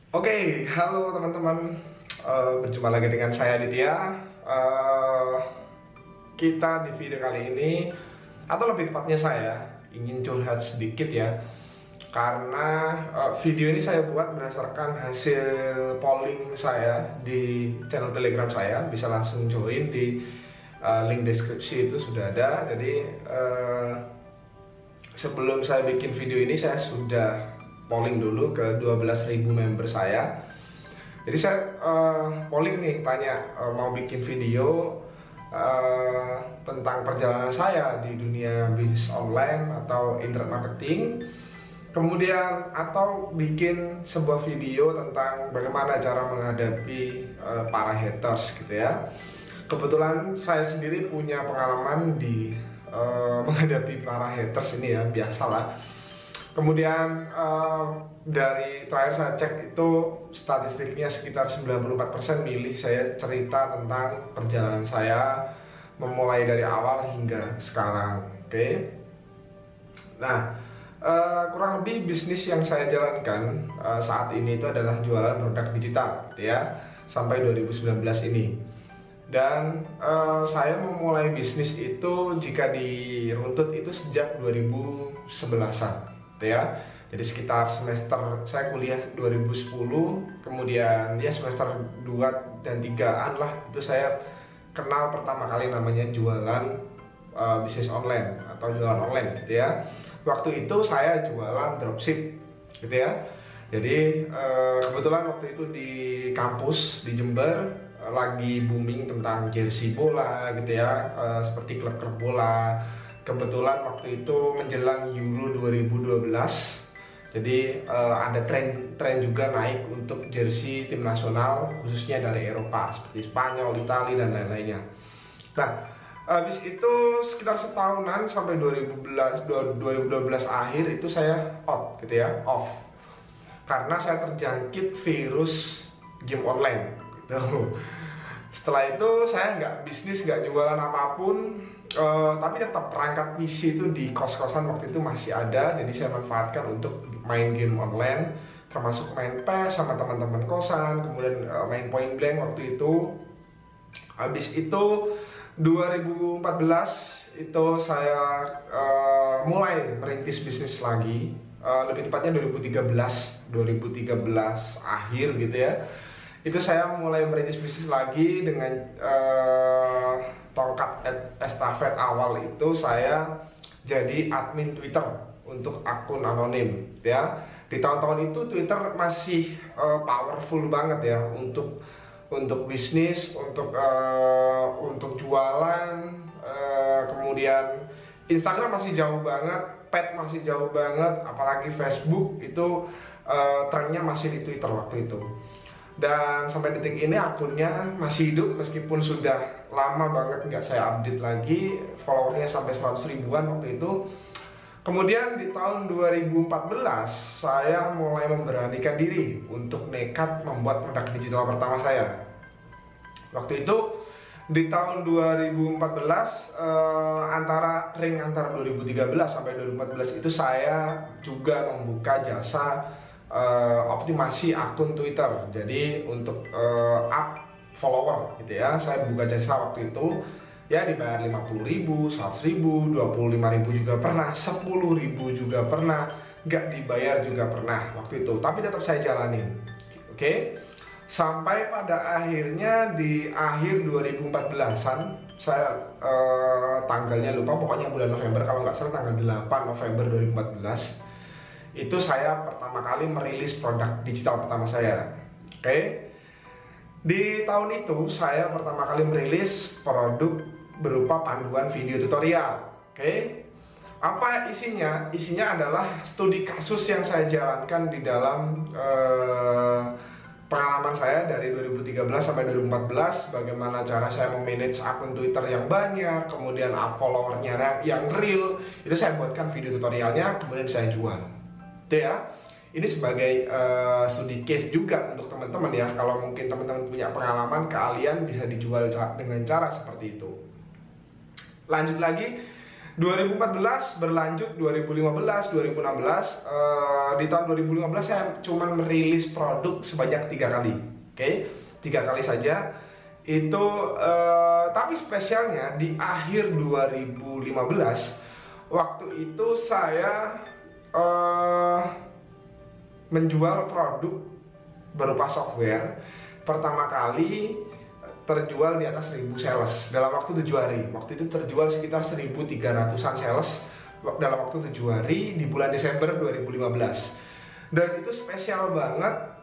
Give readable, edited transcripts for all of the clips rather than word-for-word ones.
Oke, halo teman-teman. Berjumpa lagi dengan saya Aditya. Eh, kita di video kali ini, atau lebih tepatnya saya ingin curhat sedikit ya, karena video ini saya buat berdasarkan hasil polling saya di channel Telegram saya. Bisa langsung join di link deskripsi, itu sudah ada. Jadi sebelum saya bikin video ini, saya sudah polling dulu ke 12.000 member saya. Jadi saya polling nih, tanya mau bikin video tentang perjalanan saya di dunia bisnis online atau internet marketing, kemudian atau bikin sebuah video tentang bagaimana cara menghadapi para haters gitu ya. Kebetulan saya sendiri punya pengalaman di menghadapi para haters ini ya, biasalah. Kemudian dari terakhir saya cek itu statistiknya sekitar 94% milih saya cerita tentang perjalanan saya memulai dari awal hingga sekarang. Oke. Nah, kurang lebih bisnis yang saya jalankan saat ini itu adalah jualan produk digital gitu ya, sampai 2019 ini. Dan saya memulai bisnis itu jika diruntut itu sejak 2011-an gitu ya. Jadi sekitar semester saya kuliah 2010, kemudian ya semester 2 dan 3-an lah, itu saya kenal pertama kali namanya jualan bisnis online atau jualan online gitu ya. Waktu itu saya jualan dropship gitu ya. Jadi kebetulan waktu itu di kampus di Jember lagi booming tentang jersey bola gitu ya, seperti klub-klub bola. Kebetulan waktu itu menjelang Euro 2012, jadi ada tren juga naik untuk jersey tim nasional khususnya dari Eropa seperti Spanyol, Italia dan lain-lainnya. Nah, habis itu sekitar setahunan sampai 2012 akhir itu saya out gitu ya, off, karena saya terjangkit virus game online gitu. Setelah itu saya nggak bisnis, nggak jualan apapun, tapi tetap perangkat PC itu di kos-kosan waktu itu masih ada, jadi saya manfaatkan untuk main game online, termasuk main PES sama teman-teman kosan, kemudian main Point Blank waktu itu. Habis itu 2014 itu saya mulai merintis bisnis lagi, lebih tepatnya 2013 akhir gitu ya. Itu saya mulai merintis bisnis lagi dengan tongkat estafet awal itu saya jadi admin Twitter untuk akun anonim ya. Di tahun-tahun itu Twitter masih powerful banget ya untuk bisnis, untuk jualan, kemudian Instagram masih jauh banget, pet masih jauh banget, apalagi Facebook itu trennya masih di Twitter waktu itu. Dan sampai detik ini akunnya masih hidup meskipun sudah lama banget nggak saya update lagi, followernya sampai 100 ribuan waktu itu. Kemudian di tahun 2014 saya mulai memberanikan diri untuk nekat membuat produk digital pertama saya. Waktu itu di tahun 2014 antara 2013 sampai 2014 itu saya juga membuka jasa optimasi akun Twitter. Jadi untuk up follower gitu ya, saya buka jasa waktu itu ya, dibayar 50.000, 100.000, 25.000 juga pernah, 10.000 juga pernah, nggak dibayar juga pernah waktu itu, tapi tetap saya jalanin. Oke. Sampai pada akhirnya di akhir 2014-an saya tanggalnya lupa, pokoknya bulan November kalau nggak salah, tanggal 8 November 2014 itu saya pertama kali merilis produk digital pertama saya. Oke. Di tahun itu saya pertama kali merilis produk berupa panduan video tutorial. Oke. Apa isinya? Isinya adalah studi kasus yang saya jalankan di dalam pengalaman saya dari 2013 sampai 2014, bagaimana cara saya memanage akun Twitter yang banyak, kemudian followernya yang real, itu saya buatkan video tutorialnya, kemudian saya jual. Itu ya, ini sebagai studi case juga untuk teman-teman ya. Kalau mungkin teman-teman punya pengalaman, kalian bisa dijual dengan cara seperti itu. Lanjut lagi, 2014 berlanjut 2015, 2016. Di tahun 2015 saya cuma merilis produk sebanyak 3 kali. Oke, 3 kali saja. Itu tapi spesialnya di akhir 2015, waktu itu saya menjual produk berupa software pertama kali terjual di atas 1000 sales dalam waktu 7 hari. Waktu itu terjual sekitar 1300-an sales dalam waktu 7 hari di bulan Desember 2015. Dan itu spesial banget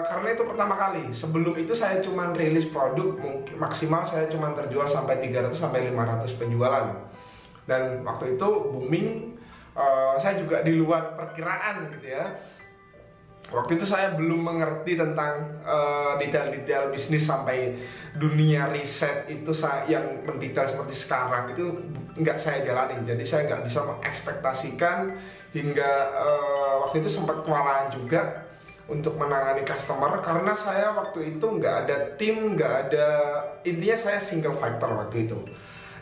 karena itu pertama kali. Sebelum itu saya cuma rilis produk, mungkin maksimal saya cuma terjual sampai 300-500 penjualan. Dan waktu itu booming, saya juga di luar perkiraan gitu ya. Waktu itu saya belum mengerti tentang detail-detail bisnis sampai dunia riset itu yang mendetail seperti sekarang itu nggak saya jalanin. Jadi saya nggak bisa mengekspektasikan hingga waktu itu sempat kewalahan juga untuk menangani customer karena saya waktu itu nggak ada tim, intinya saya single fighter waktu itu.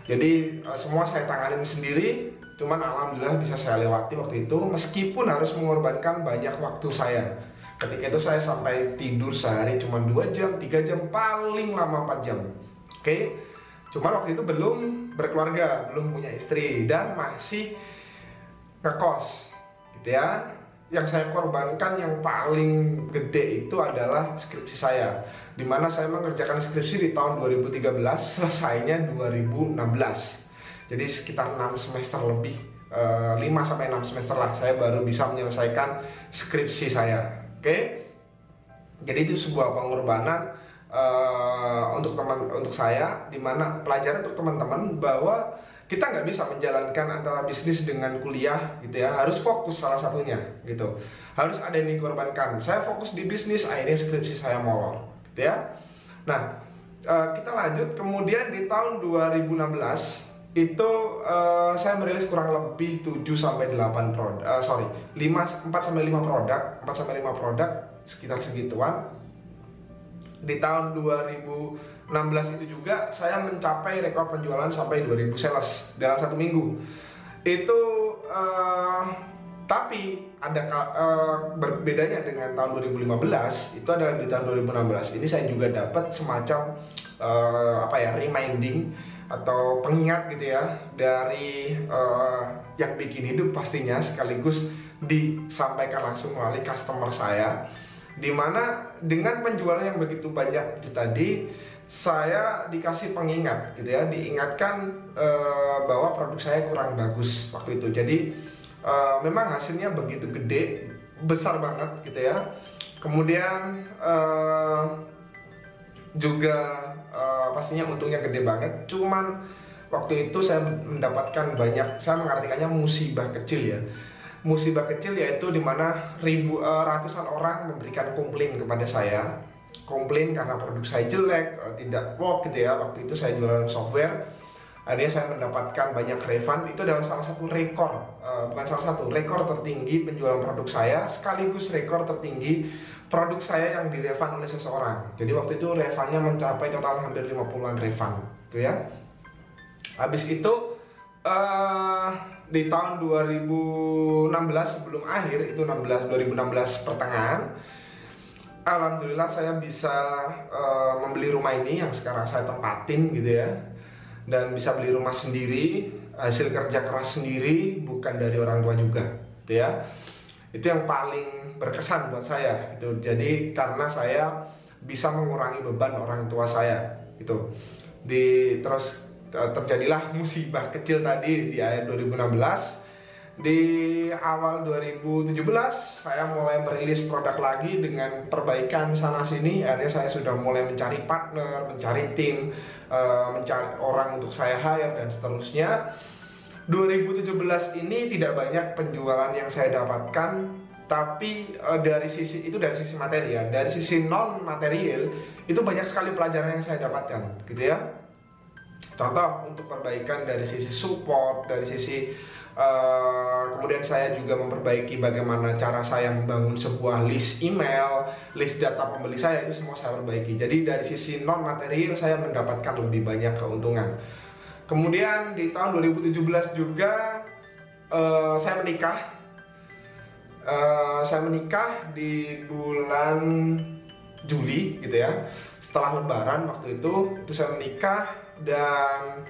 Jadi semua saya tanganin sendiri. Cuman alhamdulillah bisa saya lewati waktu itu meskipun harus mengorbankan banyak waktu saya. Ketika itu saya sampai tidur sehari cuma 2 jam, 3 jam, paling lama 4 jam. Oke. Cuman waktu itu belum berkeluarga, belum punya istri dan masih ngekos gitu ya. Yang saya korbankan yang paling gede itu adalah skripsi saya, dimana saya mengerjakan skripsi di tahun 2013, selesainya 2016. Jadi sekitar 6 semester lebih, 5-6 semester lah saya baru bisa menyelesaikan skripsi saya. Oke. Jadi itu sebuah pengorbanan untuk saya, dimana pelajaran untuk teman-teman bahwa kita nggak bisa menjalankan antara bisnis dengan kuliah gitu ya, harus fokus salah satunya gitu, harus ada yang dikorbankan. Saya fokus di bisnis, akhirnya skripsi saya molor gitu ya. Nah, kita lanjut. Kemudian di tahun 2016 itu saya merilis kurang lebih 7-8 produk, 4-5 produk sekitar segituan. Di tahun 2016 itu juga saya mencapai rekor penjualan sampai 2000 sales dalam 1 minggu. Itu tapi ada berbedanya dengan tahun 2015, itu adalah di tahun 2016 ini saya juga dapat semacam reminding atau pengingat gitu ya dari yang bikin hidup pastinya, sekaligus disampaikan langsung melalui customer saya, dimana dengan penjualan yang begitu banyak itu tadi saya dikasih pengingat gitu ya, diingatkan bahwa produk saya kurang bagus waktu itu. Jadi memang hasilnya begitu gede, besar banget gitu ya. Kemudian juga pastinya untungnya gede banget. Cuman waktu itu saya mendapatkan banyak, saya mengartikannya musibah kecil ya. Musibah kecil yaitu dimana ratusan orang memberikan komplain kepada saya. Komplain karena produk saya jelek, tidak work gitu ya. Waktu itu saya jualan software. Akhirnya saya mendapatkan banyak refund. Itu adalah salah satu rekor, bukan salah satu, rekor tertinggi penjualan produk saya, sekaligus rekor tertinggi produk saya yang direfund oleh seseorang. Jadi waktu itu refundnya mencapai total hampir 50-an refund gitu ya. Habis itu di tahun 2016 sebelum akhir, itu 2016 pertengahan, alhamdulillah saya bisa membeli rumah ini yang sekarang saya tempatin gitu ya. Dan bisa beli rumah sendiri, hasil kerja keras sendiri, bukan dari orang tua juga gitu ya. Itu yang paling berkesan buat saya gitu. Jadi karena saya bisa mengurangi beban orang tua saya gitu. Terus terjadilah musibah kecil tadi di akhir 2016. Di awal 2017 saya mulai merilis produk lagi dengan perbaikan sana sini. Akhirnya saya sudah mulai mencari partner, mencari tim, mencari orang untuk saya hire dan seterusnya. 2017 ini tidak banyak penjualan yang saya dapatkan, tapi dari sisi materi ya, dari sisi non material itu banyak sekali pelajaran yang saya dapatkan gitu ya. Contoh untuk perbaikan dari sisi support, dari sisi kemudian saya juga memperbaiki bagaimana cara saya membangun sebuah list email, list data pembeli saya, itu semua saya perbaiki. Jadi dari sisi non material saya mendapatkan lebih banyak keuntungan. Kemudian di tahun 2017 juga saya menikah. Saya menikah di bulan Juli gitu ya. Setelah Lebaran waktu itu saya menikah, dan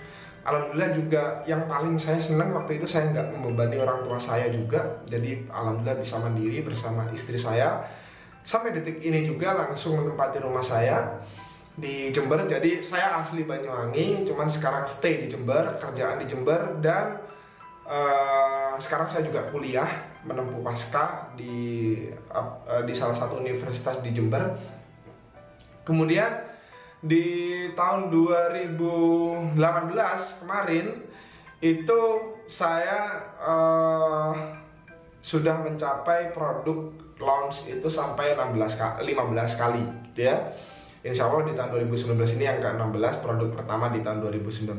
alhamdulillah juga yang paling saya senang waktu itu saya nggak membebani orang tua saya juga. Jadi alhamdulillah bisa mandiri bersama istri saya. Sampai detik ini juga langsung menempati rumah saya di Jember. Jadi saya asli Banyuwangi, cuman sekarang stay di Jember, kerjaan di Jember, dan sekarang saya juga kuliah menempuh pasca di salah satu universitas di Jember. Kemudian di tahun 2018 kemarin itu saya sudah mencapai produk launch itu sampai 15 kali gitu ya. Insya Allah di tahun 2019 ini yang ke-16, produk pertama di tahun 2019.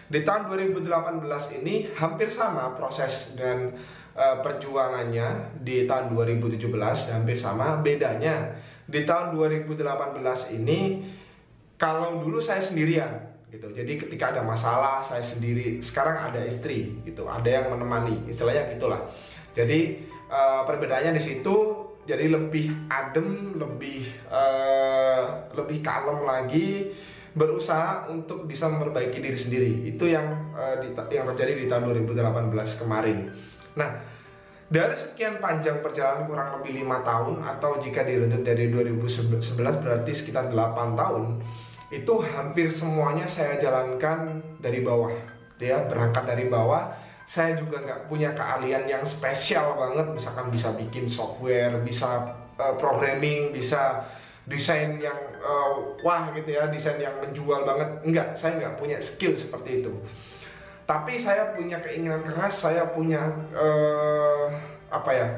Di tahun 2018 ini hampir sama proses dan perjuangannya di tahun 2017, hampir sama. Bedanya di tahun 2018 ini, kalau dulu saya sendirian gitu, jadi ketika ada masalah saya sendiri. Sekarang ada istri gitu, ada yang menemani, istilahnya gitulah. Jadi perbedaannya di situ, jadi lebih adem, lebih kalem lagi, berusaha untuk bisa memperbaiki diri sendiri. Itu yang terjadi di tahun 2018 kemarin. Nah, dari sekian panjang perjalanan kurang lebih 5 tahun, atau jika dirunut dari 2011 berarti sekitar 8 tahun, itu hampir semuanya saya jalankan dari bawah ya, berangkat dari bawah. Saya juga nggak punya keahlian yang spesial banget, misalkan bisa bikin software, bisa programming, bisa desain yang wah gitu ya, desain yang menjual banget. Enggak, saya nggak punya skill seperti itu. Tapi saya punya keinginan keras, saya punya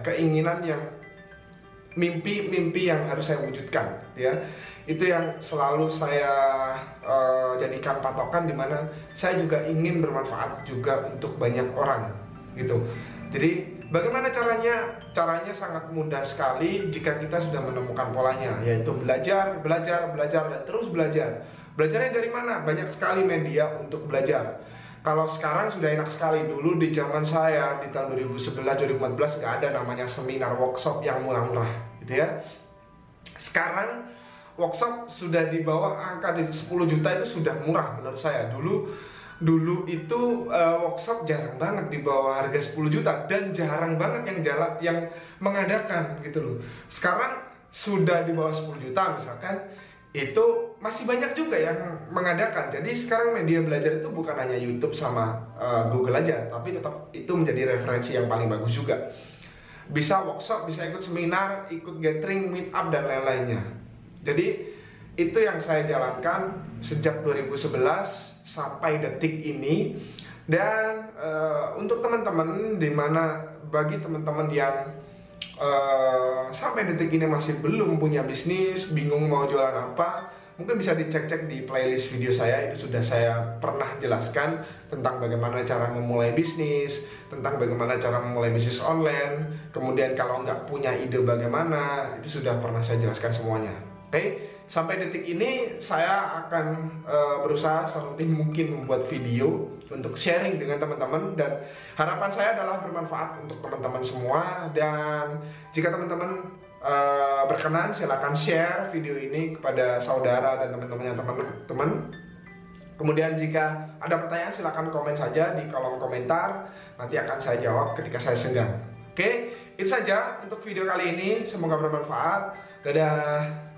keinginan yang mimpi yang harus saya wujudkan ya. Itu yang selalu saya jadikan patokan, dimana saya juga ingin bermanfaat juga untuk banyak orang gitu. Jadi bagaimana caranya? Caranya sangat mudah sekali jika kita sudah menemukan polanya, yaitu belajar, dan terus belajar. Belajarnya dari mana? Banyak sekali media untuk belajar. Kalau sekarang sudah enak sekali. Dulu di zaman saya di tahun 2011-2014 nggak ada namanya seminar workshop yang murah-murah gitu ya. Sekarang workshop sudah di bawah angka 10 juta, itu sudah murah menurut saya. Dulu itu workshop jarang banget di bawah harga 10 juta, dan jarang banget yang mengadakan gitu loh. Sekarang sudah di bawah 10 juta misalkan, itu masih banyak juga yang mengadakan. Jadi sekarang media belajar itu bukan hanya YouTube sama Google aja, tapi tetap itu menjadi referensi yang paling bagus juga. Bisa workshop, bisa ikut seminar, ikut gathering, meet up, dan lain-lainnya. Jadi itu yang saya jalankan sejak 2011 sampai detik ini. Dan untuk teman-teman, dimana bagi teman-teman yang sampai detik ini masih belum punya bisnis, bingung mau jualan apa, mungkin bisa dicek-cek di playlist video saya. Itu sudah saya pernah jelaskan tentang bagaimana cara memulai bisnis, tentang bagaimana cara memulai bisnis online. Kemudian kalau nggak punya ide bagaimana, itu sudah pernah saya jelaskan semuanya. Oke, sampai detik ini saya akan berusaha serutin mungkin membuat video untuk sharing dengan teman-teman, dan harapan saya adalah bermanfaat untuk teman-teman semua. Dan jika teman-teman berkenan, silakan share video ini kepada saudara dan teman-temannya teman-teman. Kemudian jika ada pertanyaan, silakan komen saja di kolom komentar, nanti akan saya jawab ketika saya senggang. Oke, itu saja untuk video kali ini, semoga bermanfaat. Dadah.